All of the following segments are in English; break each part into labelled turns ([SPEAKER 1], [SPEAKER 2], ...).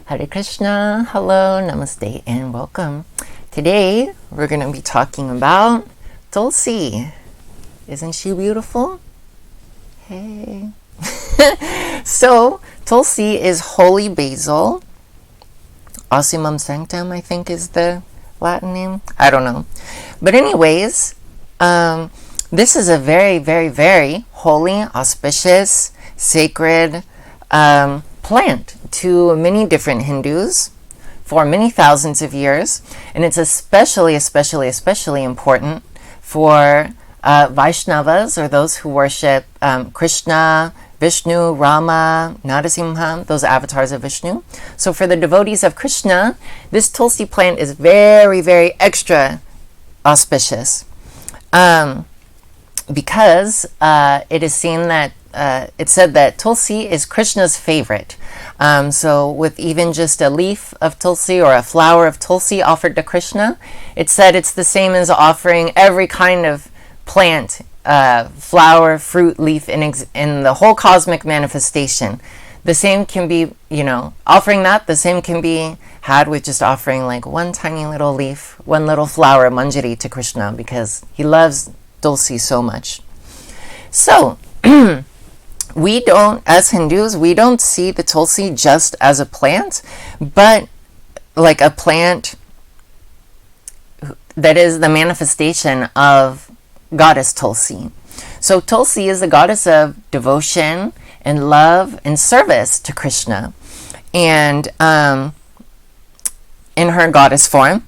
[SPEAKER 1] Hare Krishna, hello, namaste, and welcome. Today, we're going to be talking about Tulsi. Isn't she beautiful? Hey. So, Tulsi is Holy Basil. Ossimum sanctum, I think, is the Latin name. I don't know. But anyways, this is a very, very, very holy, auspicious, sacred plant to many different Hindus for many thousands of years. And it's especially important for Vaishnavas, or those who worship Krishna, Vishnu, Rama, Narasimha, those avatars of Vishnu. So for the devotees of Krishna, this Tulsi plant is very, very extra auspicious. Because it is seen that it's said that Tulsi is Krishna's favorite. So with even just a leaf of Tulsi or a flower of Tulsi offered to Krishna, it's said it's the same as offering every kind of plant, flower, fruit, leaf in the whole cosmic manifestation. The same can be, offering that, the same can be had with just offering like one tiny little leaf, one little flower, manjari, to Krishna, because he loves Tulsi so much. So, we don't, as Hindus, we don't see the Tulsi just as a plant, but like a plant that is the manifestation of Goddess Tulsi. So Tulsi is the goddess of devotion and love and service to Krishna. And in her goddess form,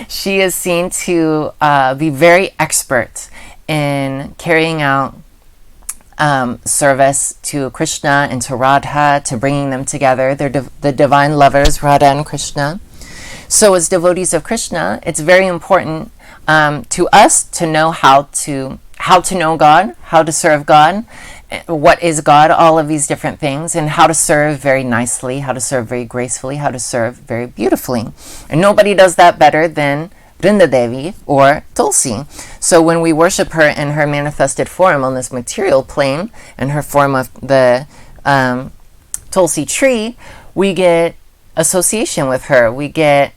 [SPEAKER 1] she is seen to be very expert in carrying out service to Krishna and to Radha, to bringing them together. They're the divine lovers, Radha and Krishna. So as devotees of Krishna, it's very important to us to know how to know God, how to serve God, what is God, all of these different things, and how to serve very nicely, how to serve very gracefully, how to serve very beautifully. And nobody does that better than Vrindadevi or Tulsi. So when we worship her in her manifested form on this material plane, in her form of the Tulsi tree, we get association with her. We get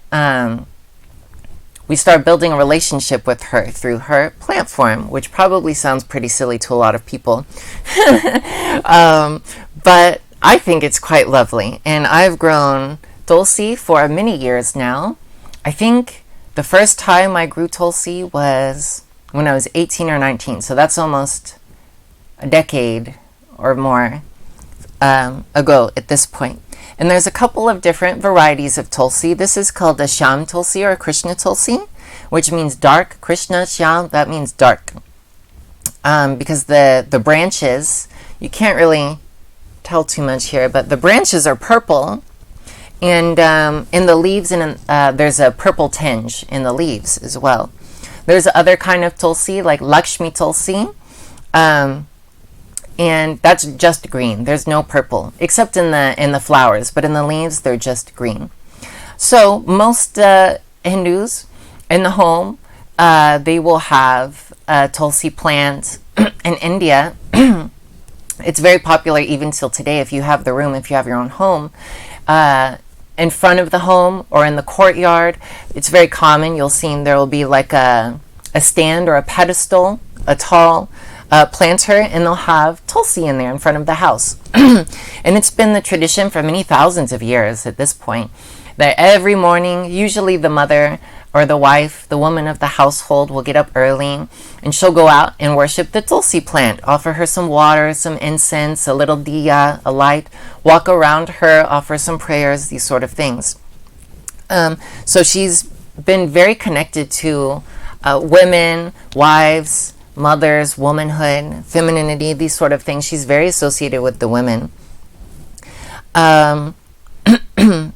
[SPEAKER 1] we start building a relationship with her through her plant form, which probably sounds pretty silly to a lot of people. But I think it's quite lovely. And I've grown Tulsi for many years now. I think the first time I grew Tulsi was when I was 18 or 19. So that's almost a decade or more ago at this point. And there's a couple of different varieties of Tulsi. This is called a Sham Tulsi or Krishna Tulsi, which means dark. Krishna, Sham, that means dark. Because the branches, you can't really tell too much here, but the branches are purple. And in the leaves, there's a purple tinge in the leaves as well. There's other kind of Tulsi, like Laxmi Tulsi. And that's just green. There's no purple, except in the flowers, but in the leaves, they're just green. So most Hindus in the home, they will have a Tulsi plant. In India, it's very popular even till today. If you have the room, if you have your own home, in front of the home or in the courtyard, it's very common. You'll see there will be like a stand or a pedestal, a tall planter, and they'll have Tulsi in there in front of the house. And it's been the tradition for many thousands of years at this point that every morning, usually the mother or the wife, the woman of the household, will get up early and she'll go out and worship the Tulsi plant, offer her some water, some incense, a little diya, a light, walk around her, offer some prayers, these sort of things. So she's been very connected to women, wives, mothers, womanhood, femininity, these sort of things. She's very associated with the women.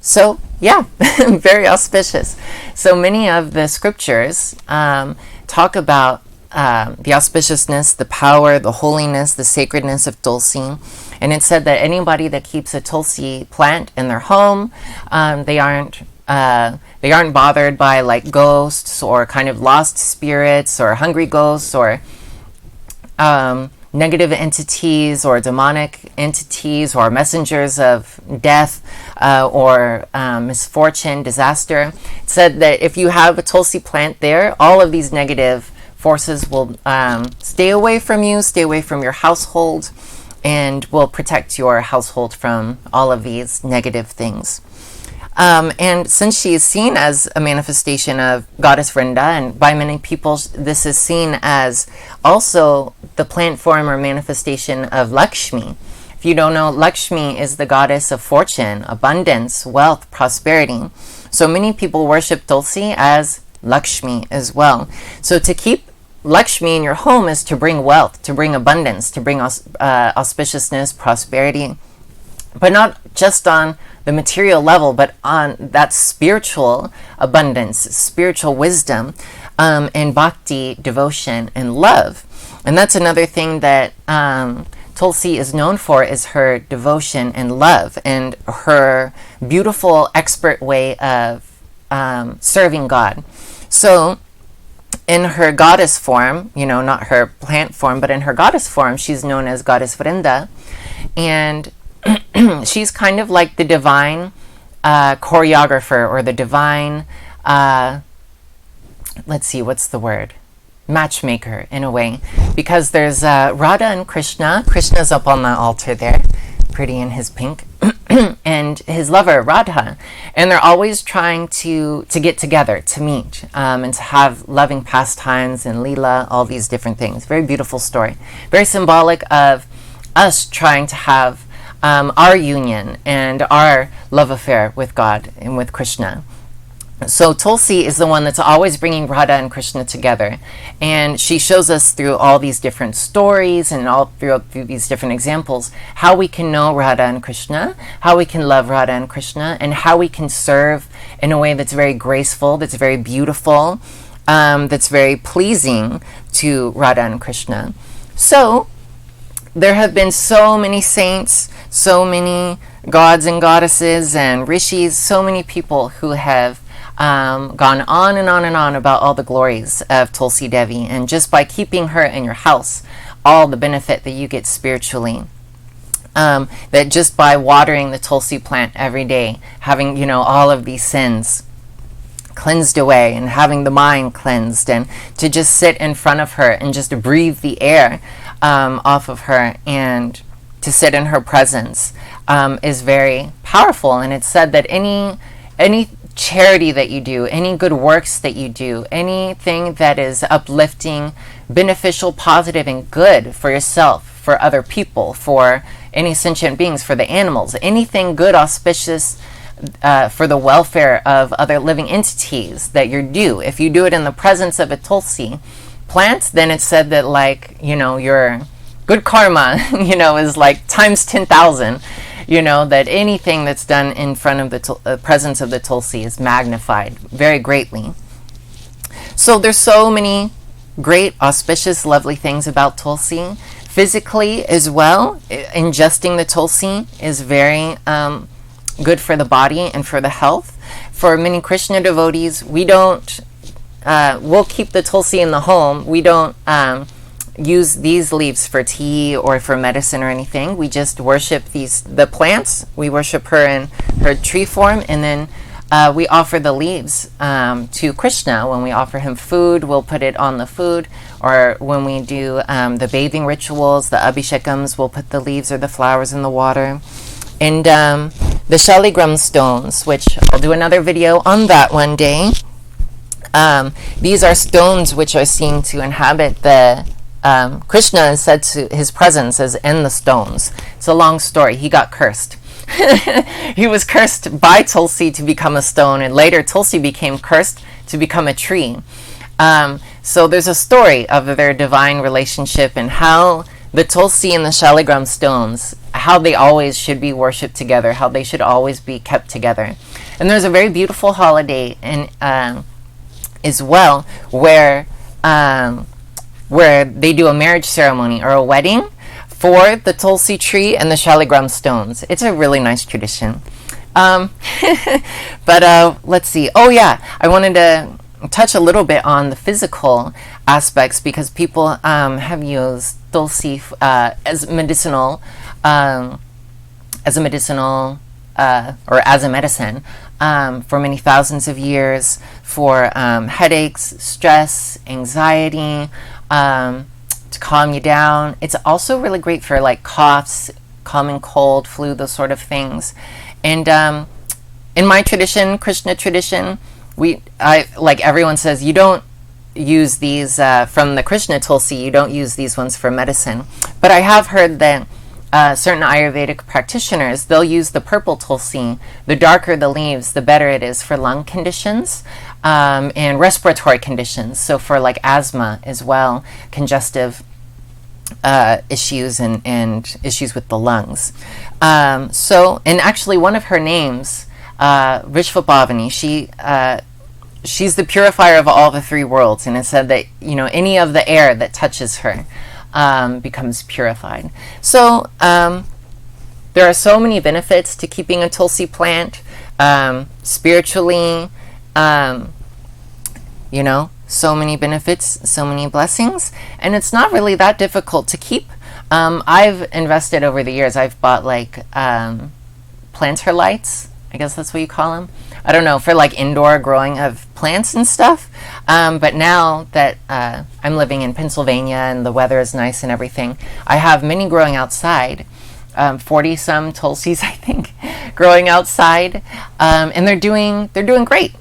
[SPEAKER 1] So, yeah, very auspicious. So many of the scriptures talk about the auspiciousness, the power, the holiness, the sacredness of Tulsi. And it's said that anybody that keeps a Tulsi plant in their home, they aren't bothered by like ghosts or kind of lost spirits or hungry ghosts or negative entities or demonic entities or messengers of death or misfortune, disaster. It said that if you have a Tulsi plant there, all of these negative forces will stay away from you, stay away from your household, and will protect your household from all of these negative things. And since she is seen as a manifestation of Goddess Vrinda, and by many people this is seen as also the plant form or manifestation of Laxmi. If you don't know, Laxmi is the goddess of fortune, abundance, wealth, prosperity. So many people worship Tulsi as Laxmi as well. So to keep Laxmi in your home is to bring wealth, to bring abundance, to bring auspiciousness, prosperity, but not just on the material level, but on that spiritual abundance, spiritual wisdom, and bhakti, devotion, and love. And that's another thing that Tulsi is known for, is her devotion and love, and her beautiful, expert way of serving God. So in her goddess form, not her plant form, but in her goddess form, she's known as Goddess Vrinda, and she's kind of like the divine choreographer, or the divine, let's see, what's the word? Matchmaker, in a way. Because there's Radha and Krishna. Krishna's up on the altar there, pretty in his pink, and his lover, Radha. And they're always trying to get together, to meet, and to have loving pastimes and Leela, all these different things. Very beautiful story. Very symbolic of us trying to have our union and our love affair with God and with Krishna. So Tulsi is the one that's always bringing Radha and Krishna together, and she shows us through all these different stories and all through these different examples how we can know Radha and Krishna, how we can love Radha and Krishna, and how we can serve in a way that's very graceful, that's very beautiful, that's very pleasing to Radha and Krishna. So there have been so many saints, so many gods and goddesses and rishis, so many people who have gone on and on and on about all the glories of Tulsi Devi, and just by keeping her in your house, all the benefit that you get spiritually. That just by watering the Tulsi plant every day, having, all of these sins cleansed away, and having the mind cleansed, and to just sit in front of her and just breathe the air off of her, and to sit in her presence is very powerful. And it's said that any charity that you do, any good works that you do, anything that is uplifting, beneficial, positive, and good for yourself, for other people, for any sentient beings, for the animals, anything good, auspicious for the welfare of other living entities that you do, if you do it in the presence of a Tulsi plant, then it's said that, your good karma, is like times 10,000. That anything that's done in front of the presence of the Tulsi is magnified very greatly. So there's so many great, auspicious, lovely things about Tulsi. Physically as well, ingesting the Tulsi is very good for the body and for the health. For many Krishna devotees, we don't, we'll keep the Tulsi in the home. We don't use these leaves for tea or for medicine or anything. We just worship the plants. We worship her in her tree form, and then we offer the leaves to Krishna. When we offer him food, we'll put it on the food, or when we do the bathing rituals, the abhishekams, we'll put the leaves or the flowers in the water. And the shaligram stones, which I'll do another video on that one day. These are stones which are seen to inhabit the Krishna is said to his presence as in the stones. It's a long story. He got cursed. He was cursed by Tulsi to become a stone, and later Tulsi became cursed to become a tree. So there's a story of their divine relationship, and how the Tulsi and the shaligram stones, how they always should be worshipped together, how they should always be kept together. And there's a very beautiful holiday in, as well, where they do a marriage ceremony or a wedding for the Tulsi tree and the shaligram stones. It's a really nice tradition. But let's see. Oh yeah, I wanted to touch a little bit on the physical aspects, because people have used Tulsi as medicinal, or as a medicine for many thousands of years, for headaches, stress, anxiety, to calm you down. It's also really great for like coughs, common cold, flu, those sort of things. And in my tradition, Krishna tradition, like everyone says, you don't use these from the Krishna Tulsi, you don't use these ones for medicine. But I have heard that certain Ayurvedic practitioners, they'll use the purple Tulsi. The darker the leaves, the better it is for lung conditions and respiratory conditions. So for like asthma as well, congestive issues and issues with the lungs. And actually one of her names, Vishvabhavani, she's the purifier of all the three worlds, and it said that, you know, any of the air that touches her becomes purified. So there are so many benefits to keeping a Tulsi plant, spiritually, you know, so many benefits, so many blessings, and it's not really that difficult to keep. I've invested over the years, I've bought like planter lights, I guess that's what you call them. I don't know, for like indoor growing of plants and stuff. But now that I'm living in Pennsylvania and the weather is nice and everything, I have many growing outside. 40 some Tulsis, I think, growing outside, and they're doing great.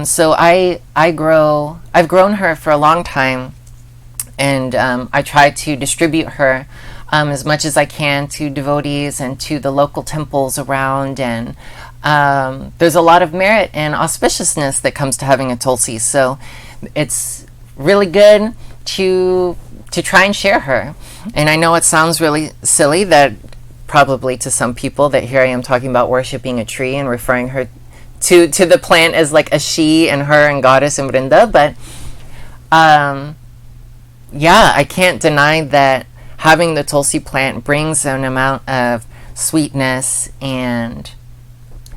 [SPEAKER 1] So I've grown her for a long time, and I try to distribute her as much as I can to devotees and to the local temples around. And there's a lot of merit and auspiciousness that comes to having a Tulsi. So it's really good to try and share her. And I know it sounds really silly that probably to some people that here I am talking about worshiping a tree and referring her to the plant as like a she and her and goddess and Vrinda, but yeah, I can't deny that having the Tulsi plant brings an amount of sweetness and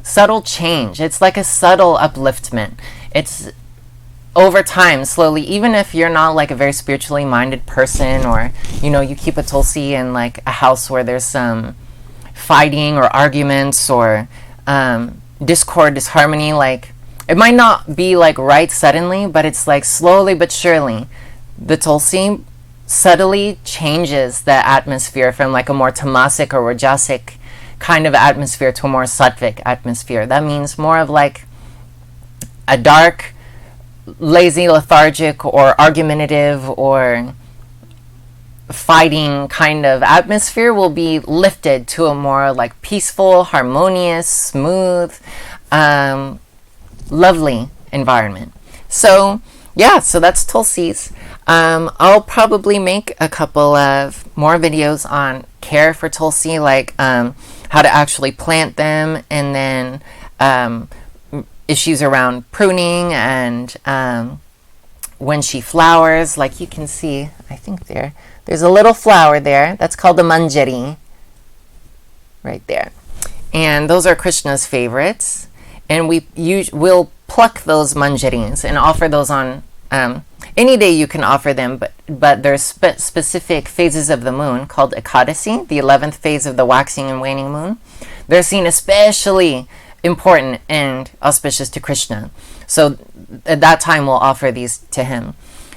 [SPEAKER 1] subtle change. It's like a subtle upliftment. It's over time, slowly, even if you're not like a very spiritually minded person, or, you know, you keep a Tulsi in like a house where there's some fighting or arguments or discord, disharmony, like it might not be like right suddenly, but it's like slowly but surely the Tulsi subtly changes the atmosphere from like a more tamasic or rajasic kind of atmosphere to a more sattvic atmosphere. That means more of like a dark, lazy, lethargic, or argumentative, or fighting kind of atmosphere will be lifted to a more like peaceful, harmonious, smooth, lovely environment. So yeah, so that's Tulsis. I'll probably make a couple of more videos on care for Tulsi, like how to actually plant them, and then issues around pruning, and when she flowers, like you can see, I think there's a little flower there. That's called the manjari, right there. And those are Krishna's favorites. And we'll pluck those manjaris and offer those on any day you can offer them, but there's specific phases of the moon called Ekadasi, the 11th phase of the waxing and waning moon. They're seen especially important and auspicious to Krishna. So at that time we'll offer these to him.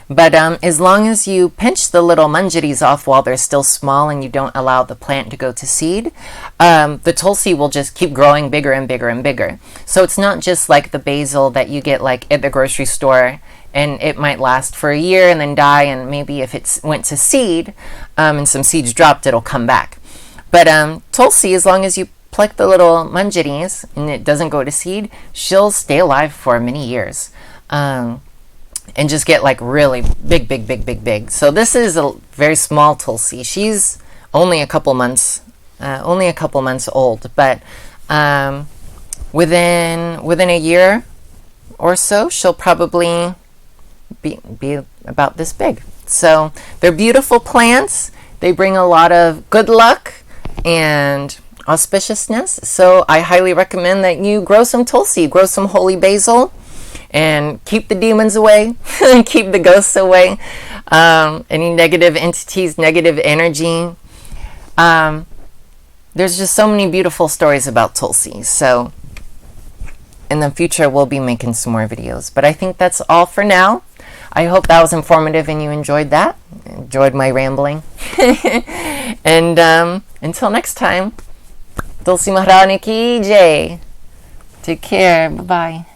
[SPEAKER 1] But as long as you pinch the little manjaris off while they're still small and you don't allow the plant to go to seed, the Tulsi will just keep growing bigger and bigger and bigger. So it's not just like the basil that you get like at the grocery store, and it might last for a year and then die, and maybe if it went to seed and some seeds dropped, it'll come back. But Tulsi, as long as you pluck the little manjaris and it doesn't go to seed, she'll stay alive for many years. And just get like really big. So this is a very small Tulsi. She's only a couple months old, but within a year or so, she'll probably be about this big. So they're beautiful plants. They bring a lot of good luck and auspiciousness. So I highly recommend that you grow some Tulsi, grow some Holy Basil, and keep the demons away, keep the ghosts away, any negative entities, negative energy. There's just so many beautiful stories about Tulsi. So in the future, we'll be making some more videos. But I think that's all for now. I hope that was informative and you enjoyed that. Enjoyed my rambling. And until next time, Tulsi Maharani ki jai. Take care. Bye-bye.